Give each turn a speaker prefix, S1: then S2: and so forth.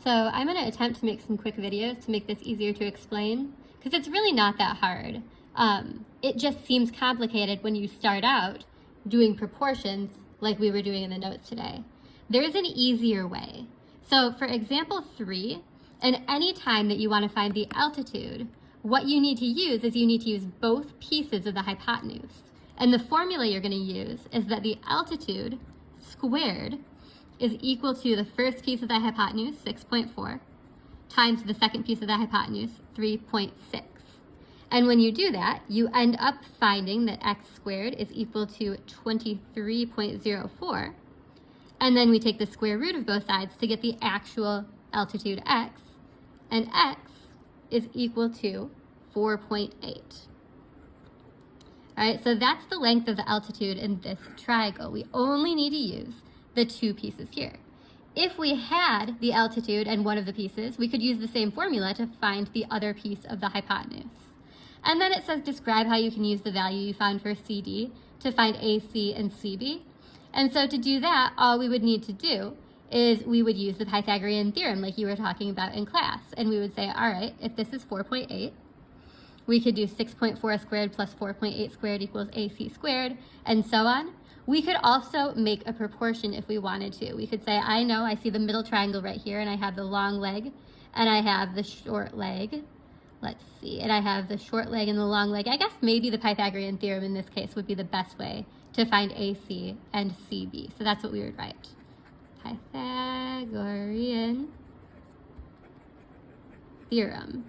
S1: So I'm going to attempt to make some quick videos to make this easier to explain, because it's really not that hard. It just seems complicated when you start out doing proportions like we were doing in the notes today. There's an easier way. So for example 3, and any time that you want to find the altitude, what you need to use is you need to use both pieces of the hypotenuse. And the formula you're going to use is that the altitude squared is equal to the first piece of the hypotenuse, 6.4, times the second piece of the hypotenuse, 3.6. And when you do that, you end up finding that x squared is equal to 23.04. And then we take the square root of both sides to get the actual altitude x, and x is equal to 4.8. All right, so that's the length of the altitude in this triangle. We only need to use the two pieces here. If we had the altitude and one of the pieces, we could use the same formula to find the other piece of the hypotenuse. And then it says describe how you can use the value you found for CD to find AC and CB. And so to do that, all we would need to do is we would use the Pythagorean theorem like you were talking about in class. And we would say, all right, if this is 4.8, we could do 6.4 squared plus 4.8 squared equals AC squared, and so on. We could also make a proportion if we wanted to. We could say, I know I see the middle triangle right here, and I have the long leg, and I have the short leg. Let's see, and I have the short leg and the long leg. I guess maybe the Pythagorean theorem in this case would be the best way to find AC and CB. So that's what we would write. Pythagorean theorem.